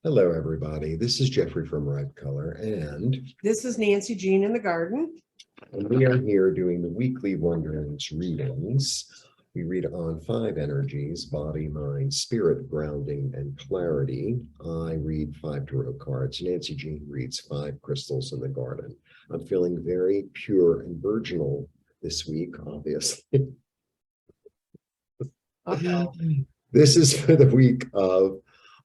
Hello, everybody. This is Jeffrey from Red Color, and This is Nancy Jean in the garden. we are here doing the weekly Wonderings readings. We read on 5 energies: body, mind, spirit, grounding, and clarity. I read 5 tarot cards. Nancy Jean reads 5 crystals in the garden. I'm feeling very pure and virginal this week, obviously. Uh-oh. This is for the week of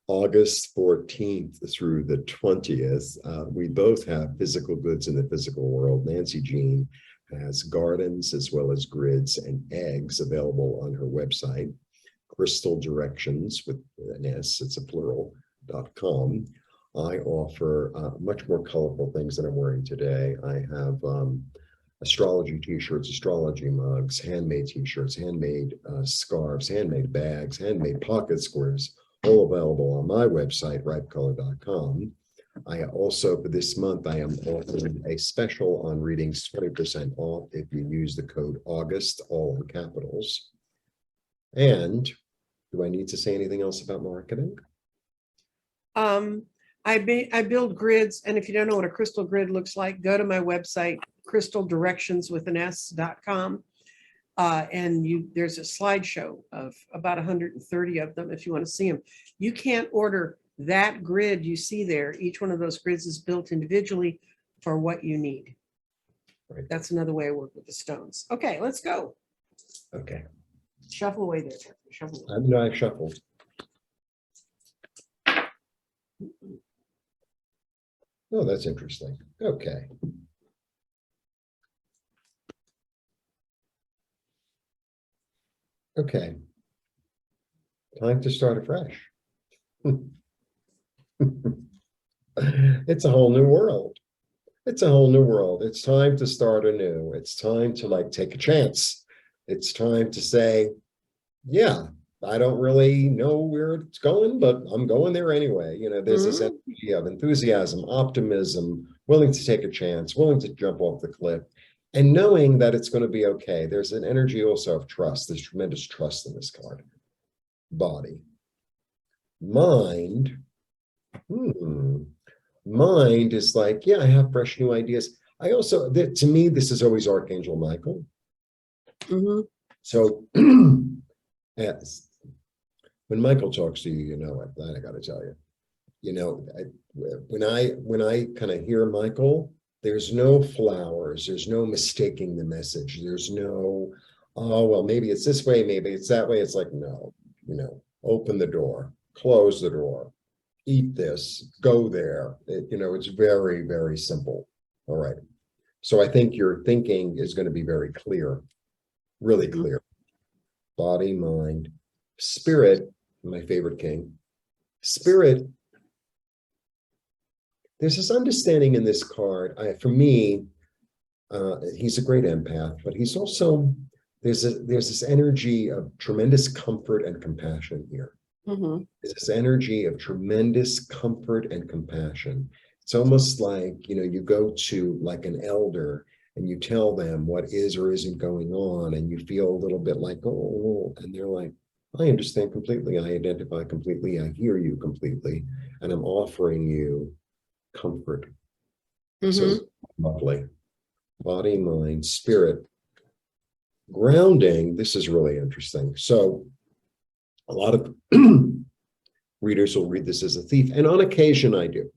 August 14th through the 20th. We both have physical goods in the physical world. Nancy Jean has gardens as well as grids and eggs available on her website, Crystal Directions with an S, it's a plural.com. I offer much more colorful things than I'm wearing today. I have astrology t-shirts, astrology mugs, handmade t-shirts, handmade scarves, handmade bags, handmade pocket squares, all available on my website, ripecolor.com. I also, for this month, I am offering a special on readings, 20% off if you use the code August, all in capitals. And do I need to say anything else about marketing? I build grids, and if you don't know what a crystal grid looks like, go to my website, crystaldirections.com. And there's a slideshow of about 130 of them if you want to see them. You can't order that grid you see there. Each one of those grids is built individually for what you need. Right. That's another way I work with the stones. Okay, let's go. Okay. Shuffle away there. Shuffle away. No, I've shuffled. Oh, that's interesting. Okay. Okay. Time to start afresh. It's a whole new world. It's a whole new world. It's time to start anew. It's time to take a chance. It's time to say, yeah, I don't really know where it's going, but I'm going there anyway. There's this energy of enthusiasm, optimism, willing to take a chance, willing to jump off the cliff, and knowing that it's going to be okay. There's an energy also of trust. There's tremendous trust in this card. Body. Mind. Mind is like, yeah, I have fresh new ideas. I also, to me, this is always Archangel Michael. So yes, when Michael talks to you, you know it. That I got to tell you. When I kind of hear Michael, there's no flowers. There's no mistaking the message. There's no, oh, well, maybe it's this way, maybe it's that way. It's like, no, open the door, close the door, eat this, go there. It's very, very simple. All right. So I think your thinking is going to be very clear, really clear. Body, mind, spirit, my favorite king. Spirit, there's this understanding in this card. For me, he's a great empath, but he's also, there's this energy of tremendous comfort and compassion here. There's this energy of tremendous comfort and compassion. It's almost like, you go to like an elder and you tell them what is or isn't going on, and you feel a little bit like, oh, and they're like, I understand completely. I identify completely. I hear you completely. And I'm offering you comfort. So lovely. Body, mind, spirit. Grounding. This is really interesting. So a lot of readers will read this as a thief. And on occasion I do.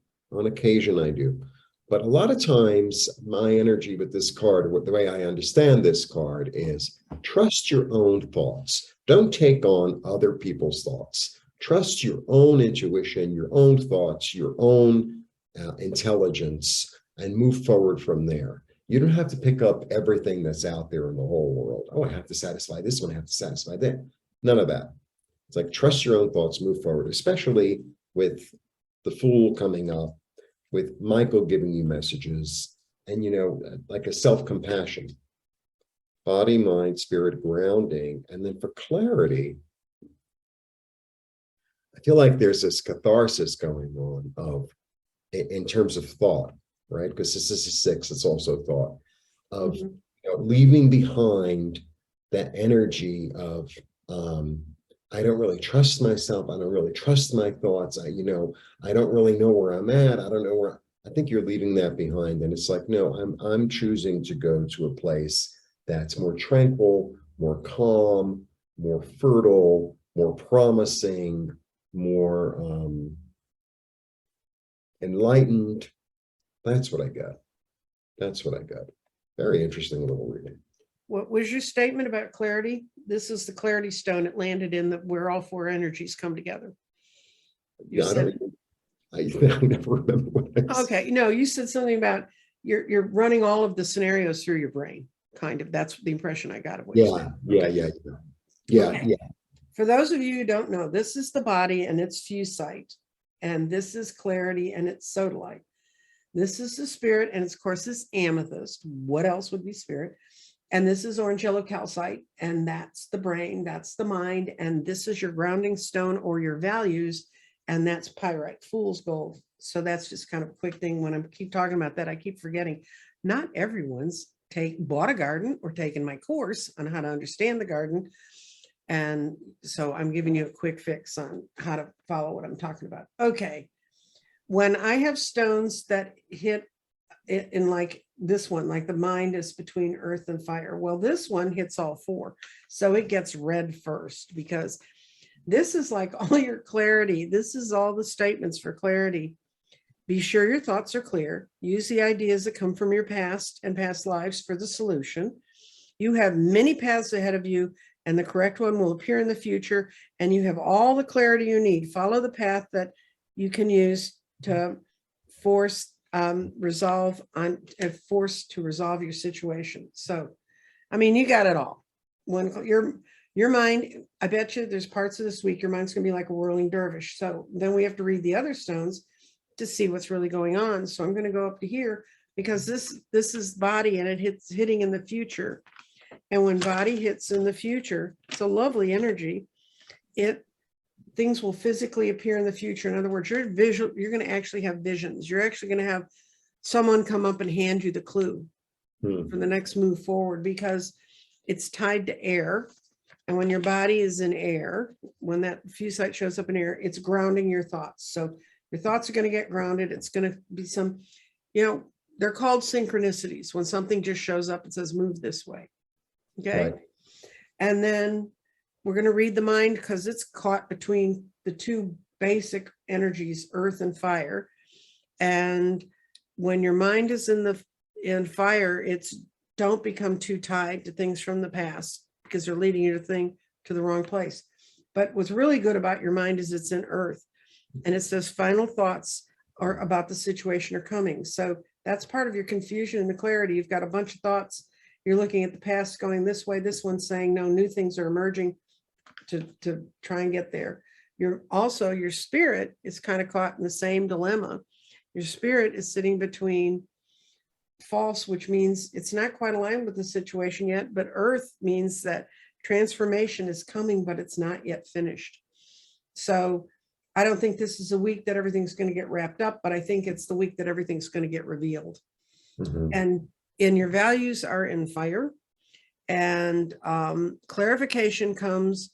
But a lot of times my energy with this card, the way I understand this card is trust your own thoughts. Don't take on other people's thoughts. Trust your own intuition, your own thoughts, your own intelligence, and move forward from there. You don't have to pick up everything that's out there in the whole world. Oh, I have to satisfy this one, I have to satisfy that. None of that. It's like trust your own thoughts, move forward, especially with the Fool coming up, with Michael giving you messages, and like a self-compassion. Body, mind, spirit, grounding. And then for clarity, I feel like there's this catharsis going on in terms of thought, right? Because this is a 6, it's also thought of leaving behind that energy of I don't really trust myself. I don't really trust my thoughts. I don't really know where I'm at. I don't know where, I think you're leaving that behind. And it's like, no, I'm choosing to go to a place that's more tranquil, more calm, more fertile, more promising, more enlightened. That's what I got. That's what I got. Very interesting little reading. What was your statement about clarity? This is the clarity stone. It landed in where all four energies come together. You Yeah, said, I never remember what I said. okay, no, you said something about you're running all of the scenarios through your brain. Kind of. That's the impression I got of what you said. Yeah. Okay. For those of you who don't know, this is the body and its fusite, and this is clarity and its sodalite. This is the spirit, and of course, this amethyst. What else would be spirit? And this is orange yellow calcite, and that's the brain, that's the mind, and this is your grounding stone or your values, and that's pyrite, fool's gold. So that's just kind of a quick thing. When I keep talking about that, I keep forgetting. Not everyone's bought a garden or taken my course on how to understand the garden. And so I'm giving you a quick fix on how to follow what I'm talking about. Okay. When I have stones that hit in like this one, like the mind is between earth and fire. Well, this one hits all four. So it gets red first, because this is like all your clarity. This is all the statements for clarity. Be sure your thoughts are clear. Use the ideas that come from your past and past lives for the solution. You have many paths ahead of you, and the correct one will appear in the future. And you have all the clarity you need. Follow the path that you can use to force resolve your situation. So, I mean, you got it all. When your mind, I bet you there's parts of this week your mind's gonna be like a whirling dervish. So then we have to read the other stones to see what's really going on. So I'm going to go up to here, because this is body, and it's hitting in the future. And when body hits in the future, it's a lovely energy. Things will physically appear in the future. In other words, you're going to actually have visions. You're actually going to have someone come up and hand you the clue for the next move forward, because it's tied to air. And when your body is in air, when that fusite shows up in air, it's grounding your thoughts. So your thoughts are going to get grounded. It's going to be some, they're called synchronicities. When something just shows up and says, move this way. Okay. Right. And then we're going to read the mind, because it's caught between the two basic energies, earth and fire. And when your mind is in fire, it's don't become too tied to things from the past, because they're leading you to the wrong place. But what's really good about your mind is it's in earth, and it's those final thoughts are about the situation are coming. So that's part of your confusion and the clarity. You've got a bunch of thoughts. You're looking at the past going this way. This one's saying, no, new things are emerging to try and get there. Your spirit is kind of caught in the same dilemma. Your spirit is sitting between false, which means it's not quite aligned with the situation yet, but earth means that transformation is coming, but it's not yet finished. So I don't think this is a week that everything's going to get wrapped up, but I think it's the week that everything's going to get revealed. And your values are in fire, and clarification comes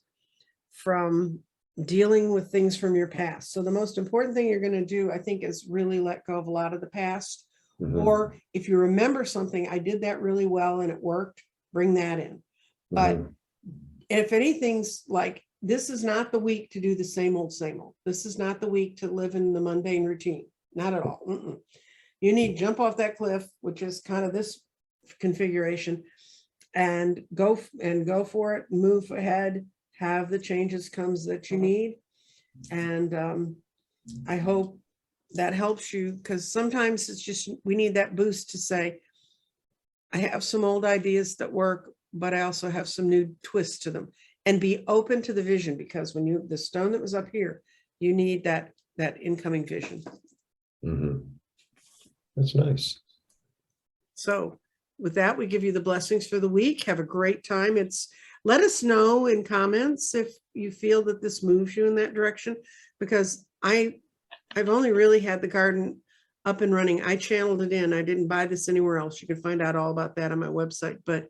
from dealing with things from your past. So the most important thing you're going to do, I think, is really let go of a lot of the past. Or if you remember something, I did that really well and it worked, bring that in. But if anything's like, this is not the week to do the same old, same old. This is not the week to live in the mundane routine. Not at all. You need to jump off that cliff, which is kind of this configuration, and go for it, move ahead, have the changes comes that you need. And I hope that helps you, because sometimes it's just, we need that boost to say, I have some old ideas that work, but I also have some new twists to them, and be open to the vision, because when the stone that was up here, you need that incoming vision. That's nice. So with that, we give you the blessings for the week. Have a great time. Let us know in comments if you feel that this moves you in that direction, because I've only really had the garden up and running. I channeled it in. I didn't buy this anywhere else. You can find out all about that on my website. But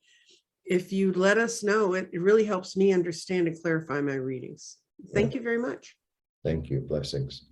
if you let us know, it really helps me understand and clarify my readings. Thank you very much. Thank you. Blessings.